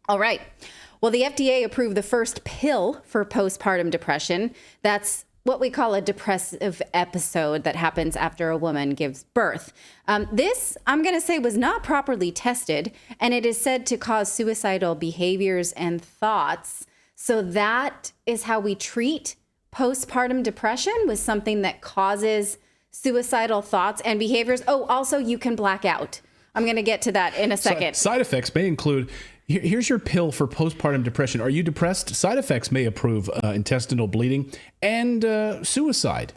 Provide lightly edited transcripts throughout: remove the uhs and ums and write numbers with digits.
All right. Well, the FDA approved the first pill for postpartum depression. That's what we call a depressive episode that happens after a woman gives birth. This, I'm going to say, was not properly tested, and it is said to cause suicidal behaviors and thoughts. So that is how we treat postpartum depression, with something that causes suicidal thoughts and behaviors. Oh, also, you can black out. I'm going to get to that in a second. Side effects may include, here's your pill for postpartum depression. Are you depressed? Side effects may improve intestinal bleeding and suicide.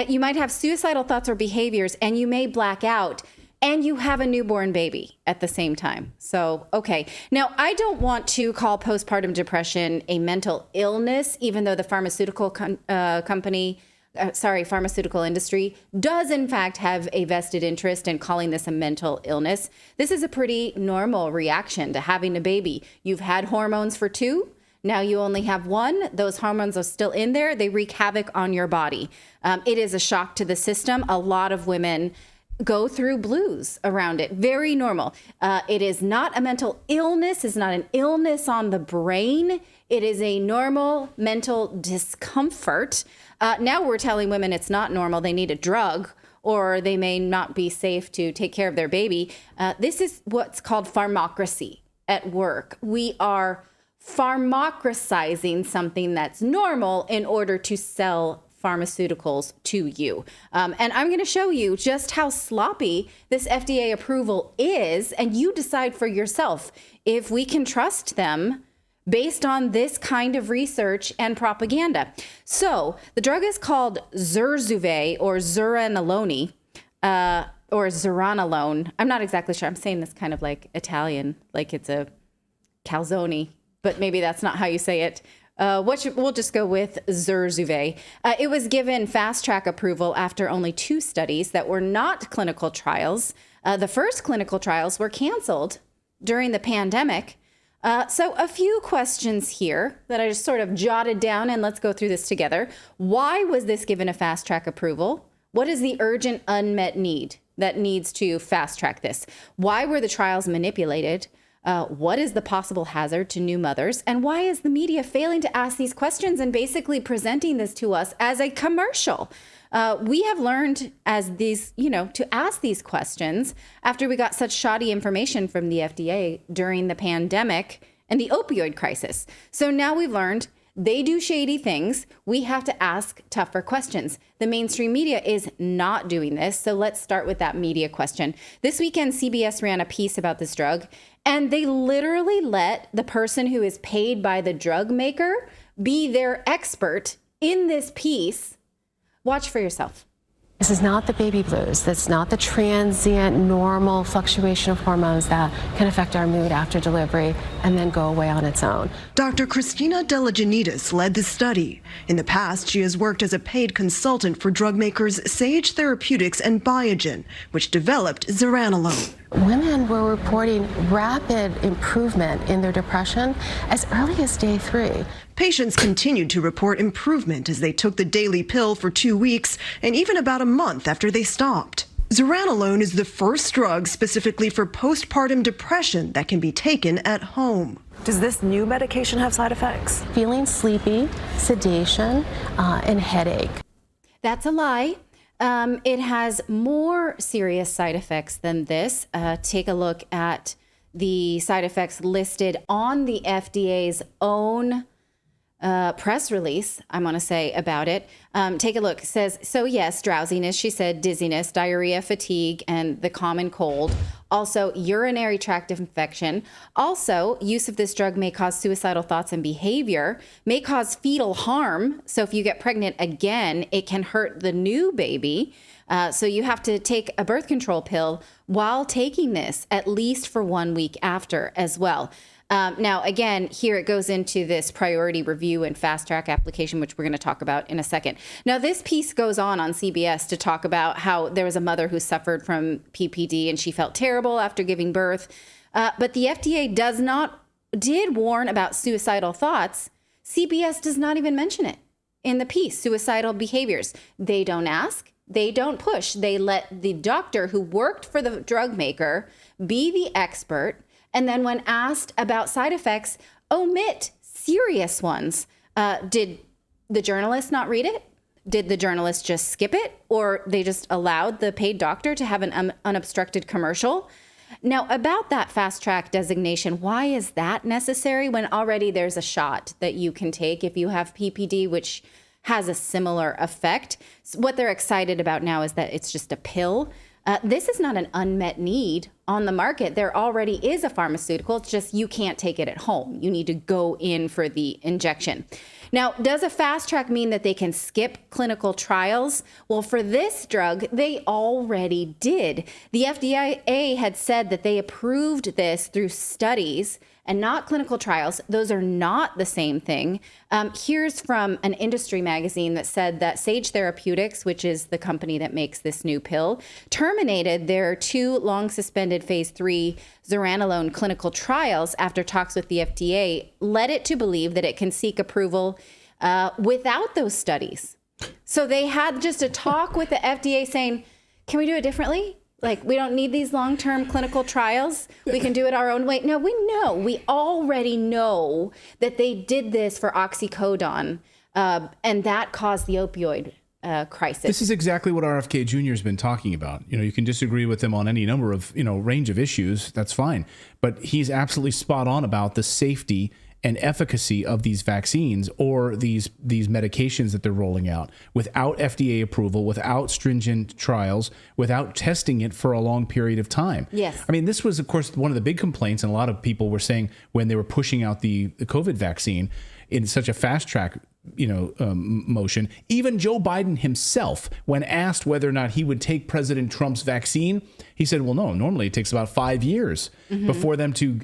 You might have suicidal thoughts or behaviors, and you may black out, and you have a newborn baby at the same time. So, okay. Now, I don't want to call postpartum depression a mental illness, even though the pharmaceutical pharmaceutical industry does in fact have a vested interest in calling this a mental illness. This is a pretty normal reaction to having a baby. You've had hormones for 2. Now you only have 1. Those hormones are still in there. They wreak havoc on your body. It is a shock to the system. A lot of women go through blues around it. Very normal. It is not a mental illness. It's not an illness on the brain. It is a normal mental discomfort. Now we're telling women it's not normal. They need a drug, or they may not be safe to take care of their baby. This is what's called pharmacracy at work. We are pharmacracizing something that's normal in order to sell pharmaceuticals to you. And I'm going to show you just how sloppy this FDA approval is, and you decide for yourself if we can trust them based on this kind of research and propaganda. So the drug is called Zurzuvae, or Zuranolone, or Zuranolone. I'm not exactly sure. I'm saying this kind of like Italian, like it's a calzone, but maybe that's not how you say it. We'll just go with Zurzuvae. It was given fast track approval after only 2 studies that were not clinical trials. The first clinical trials were canceled during the pandemic. So a few questions here that I just sort of jotted down, and let's go through this together. Why was this given a fast track approval? What is the urgent unmet need that needs to fast track this? Why were the trials manipulated? What is the possible hazard to new mothers? And why is the media failing to ask these questions and basically presenting this to us as a commercial? We have learned to ask these questions after we got such shoddy information from the FDA during the pandemic and the opioid crisis. So now we've learned they do shady things. We have to ask tougher questions. The mainstream media is not doing this. So let's start with that media question. This weekend, CBS ran a piece about this drug, and they literally let the person who is paid by the drug maker be their expert in this piece. Watch for yourself. This is not the baby blues. That's not the transient, normal fluctuation of hormones that can affect our mood after delivery and then go away on its own. Dr. Christina Deligianidis led the study. In the past, she has worked as a paid consultant for drug makers Sage Therapeutics and Biogen, which developed Zuranolone. Women were reporting rapid improvement in their depression as early as day 3. Patients continued to report improvement as they took the daily pill for 2 weeks and even about a month after they stopped. Zuranolone is the first drug specifically for postpartum depression that can be taken at home. Does this new medication have side effects? Feeling sleepy, sedation, and headache. That's a lie. It has more serious side effects than this. Take a look at the side effects listed on the FDA's own press release, I'm going to say, about it. Take a look. It says, so yes, drowsiness, she said, dizziness, diarrhea, fatigue, and the common cold. Also, urinary tract infection. Also, use of this drug may cause suicidal thoughts and behavior, may cause fetal harm. So if you get pregnant again, it can hurt the new baby. So you have to take a birth control pill while taking this, at least for 1 week after as well. Now, again, here it goes into this priority review and fast track application, which we're going to talk about in a second. Now, this piece goes on CBS to talk about how there was a mother who suffered from PPD and she felt terrible after giving birth. But the FDA did warn about suicidal thoughts. CBS does not even mention it in the piece, suicidal behaviors. They don't ask. They don't push. They let the doctor who worked for the drug maker be the expert. And then when asked about side effects, omit serious ones. Did the journalist not read it? Did the journalist just skip it? Or they just allowed the paid doctor to have an unobstructed commercial? Now, about that fast track designation, why is that necessary when already there's a shot that you can take if you have PPD, which has a similar effect? So what they're excited about now is that it's just a pill. This is not an unmet need on the market. There already is a pharmaceutical. It's just you can't take it at home. You need to go in for the injection. Now, does a fast track mean that they can skip clinical trials? Well, for this drug, they already did. The FDA had said that they approved this through studies and not clinical trials. Those are not the same thing. Here's from an industry magazine that said that Sage Therapeutics, which is the company that makes this new pill, terminated their 2 long suspended phase 3 zuranolone clinical trials after talks with the FDA, led it to believe that it can seek approval without those studies. So they had just a talk with the FDA saying, can we do it differently? Like, we don't need these long-term clinical trials. We can do it our own way. Now, we already know that they did this for oxycodone, and that caused the opioid crisis. This is exactly what RFK Jr. has been talking about. You can disagree with him on any number of, range of issues. That's fine. But he's absolutely spot on about the safety and efficacy of these vaccines or these medications that they're rolling out without FDA approval, without stringent trials, without testing it for a long period of time. Yes. I mean, this was, of course, one of the big complaints, and a lot of people were saying when they were pushing out the COVID vaccine in such a fast track motion. Even Joe Biden himself, when asked whether or not he would take President Trump's vaccine, he said, well, no, normally it takes about 5 years before them to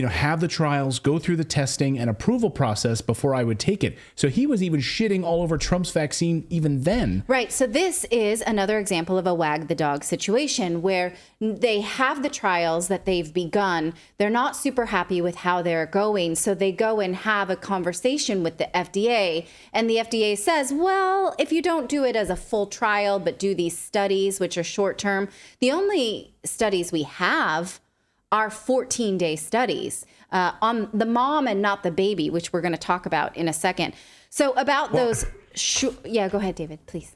have the trials, go through the testing and approval process before I would take it. So he was even shitting all over Trump's vaccine even then. Right. So this is another example of a wag the dog situation where they have the trials that they've begun. They're not super happy with how they're going. So they go and have a conversation with the FDA. And the FDA says, well, if you don't do it as a full trial, but do these studies, which are short term, the only studies we have are 14-day studies on the mom and not the baby, which we're going to talk about in a second. So about those, yeah, go ahead, David, please.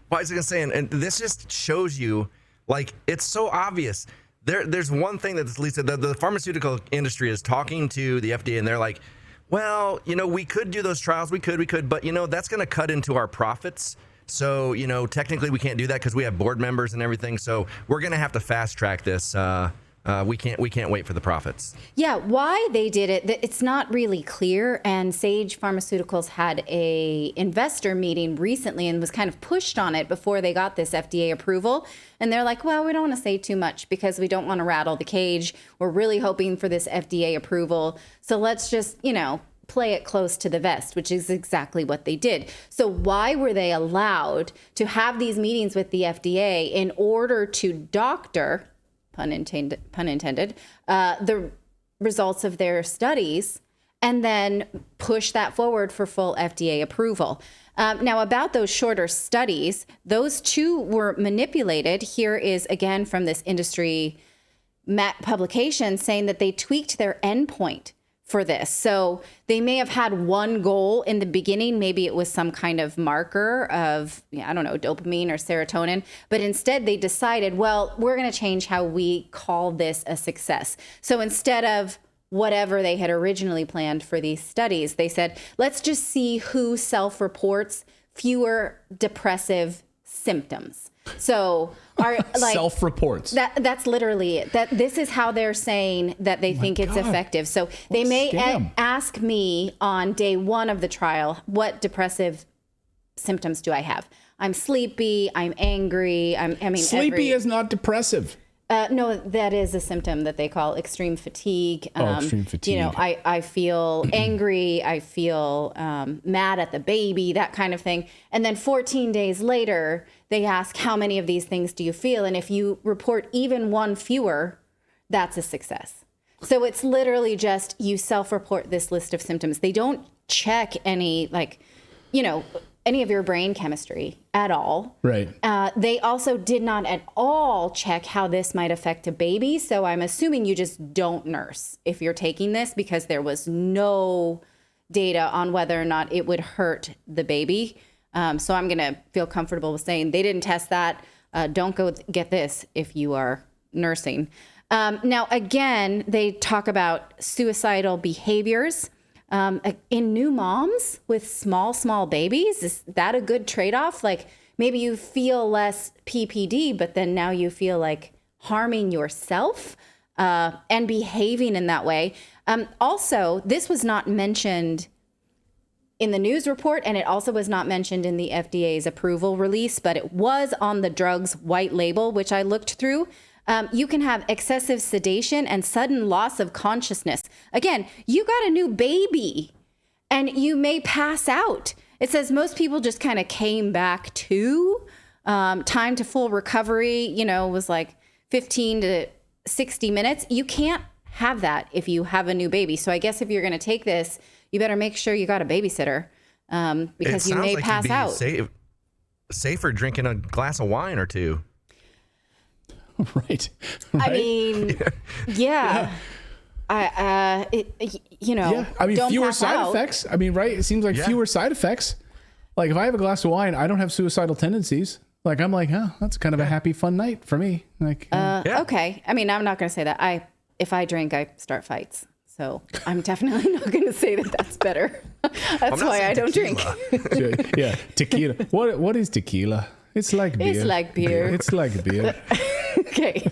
Well, I was going to say, and this just shows you, like, it's so obvious. There's one thing that Lisa, the pharmaceutical industry is talking to the FDA, and they're like, well, we could do those trials, we could, but that's going to cut into our profits. So, technically we can't do that because we have board members and everything. So we're going to have to fast track this. We can't wait for the profits. Yeah, why they did it, it's not really clear. And Sage Pharmaceuticals had a investor meeting recently and was kind of pushed on it before they got this FDA approval. And they're like, well, we don't want to say too much because we don't want to rattle the cage. We're really hoping for this FDA approval. So let's just, play it close to the vest, which is exactly what they did. So why were they allowed to have these meetings with the FDA in order to doctor, pun intended, the results of their studies and then push that forward for full FDA approval? Now, about those shorter studies, those 2 were manipulated. Here is, again, from this industry publication saying that they tweaked their endpoint for this. So they may have had one goal in the beginning. Maybe it was some kind of marker of, dopamine or serotonin. But instead they decided, well, we're going to change how we call this a success. So instead of whatever they had originally planned for these studies, they said, let's just see who self-reports fewer depressive symptoms. So are like self-reports. That's literally it. That this is how they're saying that they think it's effective. So they may ask me on day 1 of the trial, what depressive symptoms do I have? I'm sleepy. I'm angry. Sleepy is not depressive. No, that is a symptom that they call extreme fatigue. Extreme fatigue. I feel angry. I feel mad at the baby, that kind of thing. And then 14 days later, they ask, how many of these things do you feel? And if you report even 1 fewer, that's a success. So it's literally just you self-report this list of symptoms. They don't check any, any of your brain chemistry at all. Right. They also did not at all check how this might affect a baby. So I'm assuming you just don't nurse if you're taking this, because there was no data on whether or not it would hurt the baby. So I'm going to feel comfortable with saying they didn't test that. Don't go get this if you are nursing. Now, again, they talk about suicidal behaviors in new moms with small babies. Is that a good trade-off? Like maybe you feel less PPD, but then now you feel like harming yourself and behaving in that way. Also, this was not mentioned in the news report, and it also was not mentioned in the FDA's approval release, but it was on the drug's white label, which I looked through. You can have excessive sedation and sudden loss of consciousness. Again, you got a new baby and you may pass out. It says most people just kind of came back to time to full recovery, was like 15 to 60 minutes. You can't have that if you have a new baby. So I guess if you're going to take this, you better make sure you got a babysitter because you may pass out. Safer drinking a glass of wine or two. Right. I mean, yeah. Yeah. I mean, don't fewer pass side out. effects. I mean, right. It seems like fewer side effects. Like if I have a glass of wine, I don't have suicidal tendencies. Like I'm like, that's kind of a happy, fun night for me. Like, okay. I mean, I'm not going to say that. If I drink, I start fights. So I'm definitely not going to say that that's better. That's why I don't drink. Yeah, tequila. What is tequila? It's like beer. It's like beer. It's like beer. Okay.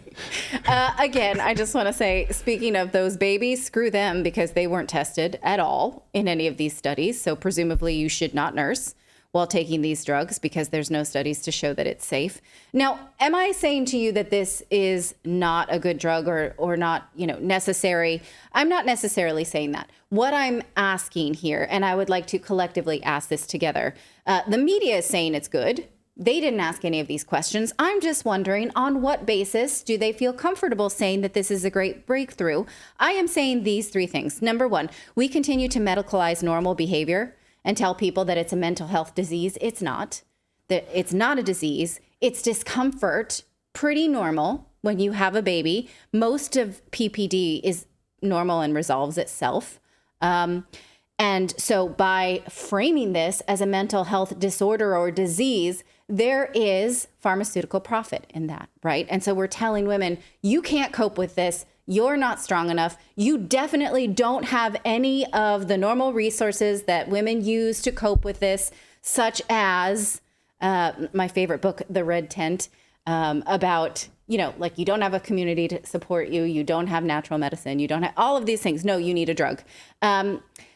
Again, I just want to say, speaking of those babies, screw them because they weren't tested at all in any of these studies. So presumably you should not nurse while taking these drugs because there's no studies to show that it's safe. Now, am I saying to you that this is not a good drug or not, necessary? I'm not necessarily saying that. What I'm asking here, and I would like to collectively ask this together, the media is saying it's good. They didn't ask any of these questions. I'm just wondering on what basis do they feel comfortable saying that this is a great breakthrough? I am saying these three things. Number one, we continue to medicalize normal behavior and tell people that it's a mental health disease. It's not. That it's not a disease. It's discomfort, pretty normal when you have a baby. Most of PPD is normal and resolves itself. And so by framing this as a mental health disorder or disease, there is pharmaceutical profit in that, right? And so we're telling women, you can't cope with this. You're not strong enough. You definitely don't have any of the normal resources that women use to cope with this, such as my favorite book, The Red Tent, about, like you don't have a community to support you. You don't have natural medicine. You don't have all of these things. No, you need a drug.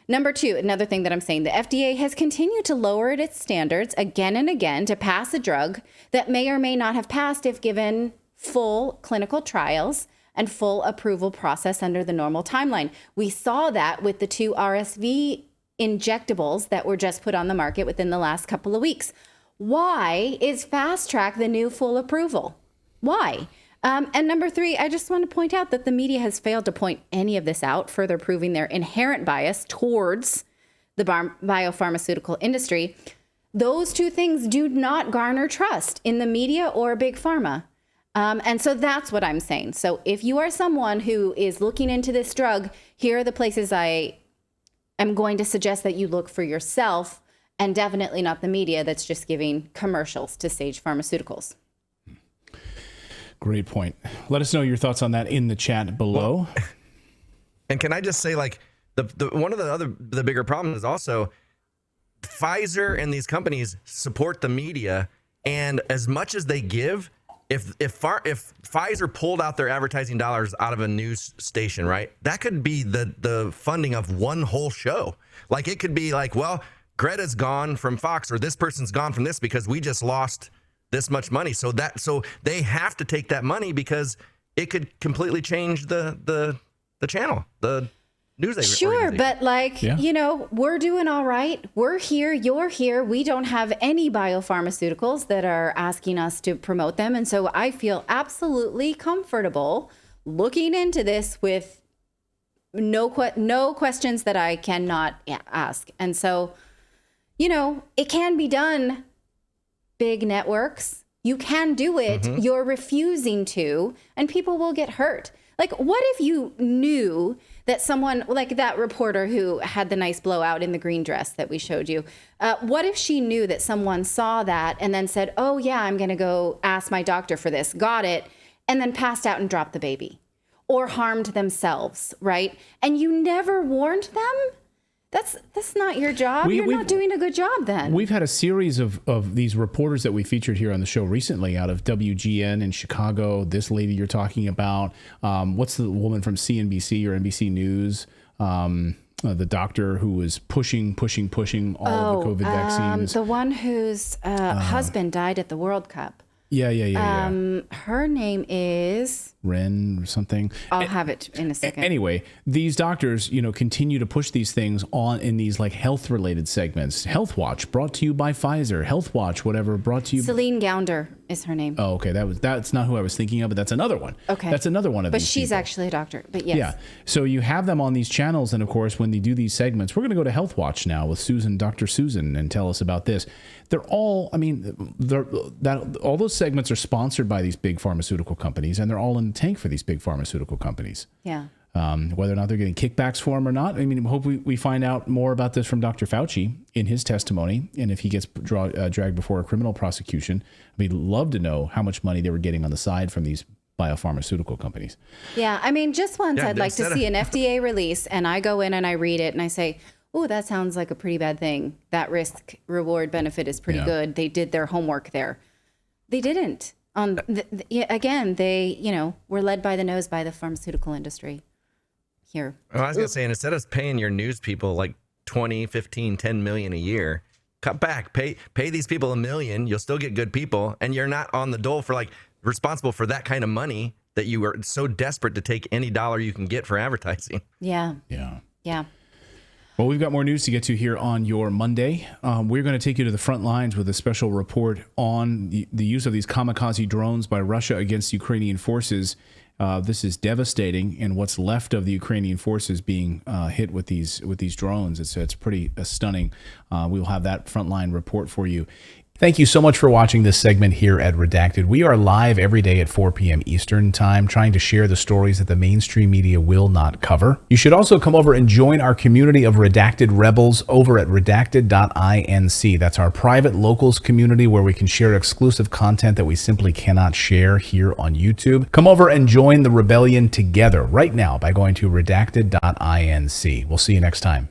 Number two, another thing that I'm saying, the FDA has continued to lower its standards again and again to pass a drug that may or may not have passed if given full clinical trials and full approval process under the normal timeline. We saw that with the 2 RSV injectables that were just put on the market within the last couple of weeks. Why is fast track the new full approval? Why? And number three, I just want to point out that the media has failed to point any of this out, further proving their inherent bias towards the biopharmaceutical industry. Those two things do not garner trust in the media or big pharma. And so that's what I'm saying. So if you are someone who is looking into this drug, here are the places I am going to suggest that you look for yourself, and definitely not the media that's just giving commercials to Sage Pharmaceuticals. Great point. Let us know your thoughts on that in the chat below. And can I just say, like, the one of the bigger problems is also Pfizer and these companies support the media, and as much as they give, if Pfizer pulled out their advertising dollars out of a news station, right, that could be the funding of one whole show. Like it could be like, well, Greta's gone from Fox, or this person's gone from this because we just lost this much money. So they have to take that money because it could completely change the channel, the news. Sure, but we're doing all right. We're here. You're here. We don't have any biopharmaceuticals that are asking us to promote them. And so I feel absolutely comfortable looking into this with no questions that I cannot ask. And so, you know, it can be done, big networks. You can do it. You're refusing to, and people will get hurt. Like, what if you knew that someone, like that reporter who had the nice blowout in the green dress that we showed you, what if she knew that someone saw that and then said, oh yeah, I'm going to go ask my doctor for this, got it, and then passed out and dropped the baby or harmed themselves, right? And you never warned them? That's not your job. You're not doing a good job then. We've had a series of these reporters that we featured here on the show recently out of WGN in Chicago. This lady you're talking about. What's the woman from CNBC or NBC News? The doctor who was pushing all of the COVID vaccines. The one whose husband died at the World Cup. Yeah. Her name is... Ren or something. I'll have it in a second. Anyway, these doctors, continue to push these things on in these like health related segments. Health Watch brought to you by Pfizer. Health Watch, whatever, brought to you. Celine Gounder is her name. Oh, okay. That's not who I was thinking of, but that's another one. Okay. That's another one of but these. But she's people. actually a doctor. But yes. Yeah. So you have them on these channels, and of course, when they do these segments, we're going to go to Health Watch now with Dr. Susan, and tell us about this. They're all, all those segments are sponsored by these big pharmaceutical companies, and they're all in the tank for these big pharmaceutical companies. Yeah. Whether or not they're getting kickbacks for them or not. Hope we find out more about this from Dr. Fauci in his testimony, and if he gets dragged before a criminal prosecution. We'd love to know how much money they were getting on the side from these biopharmaceutical companies. Yeah, just once I'd like to see an FDA release, and I go in and I read it and I say, oh, that sounds like a pretty bad thing. That risk reward benefit is pretty good. They did their homework there. They didn't. Again, they, were led by the nose by the pharmaceutical industry here. Well, I was going to say, instead of paying your news people like 20, 15, 10 million a year, cut back, pay these people $1 million. You'll still get good people. And you're not on the dole for responsible for that kind of money that you are so desperate to take any dollar you can get for advertising. Yeah. Well, we've got more news to get to here on your Monday. We're going to take you to the front lines with a special report on the use of these kamikaze drones by Russia against Ukrainian forces. This is devastating, and what's left of the Ukrainian forces being hit with these drones. It's pretty stunning. We will have that frontline report for you. Thank you so much for watching this segment here at Redacted. We are live every day at 4 p.m. Eastern Time, trying to share the stories that the mainstream media will not cover. You should also come over and join our community of Redacted Rebels over at redacted.inc. That's our private locals community where we can share exclusive content that we simply cannot share here on YouTube. Come over and join the rebellion together right now by going to redacted.inc. We'll see you next time.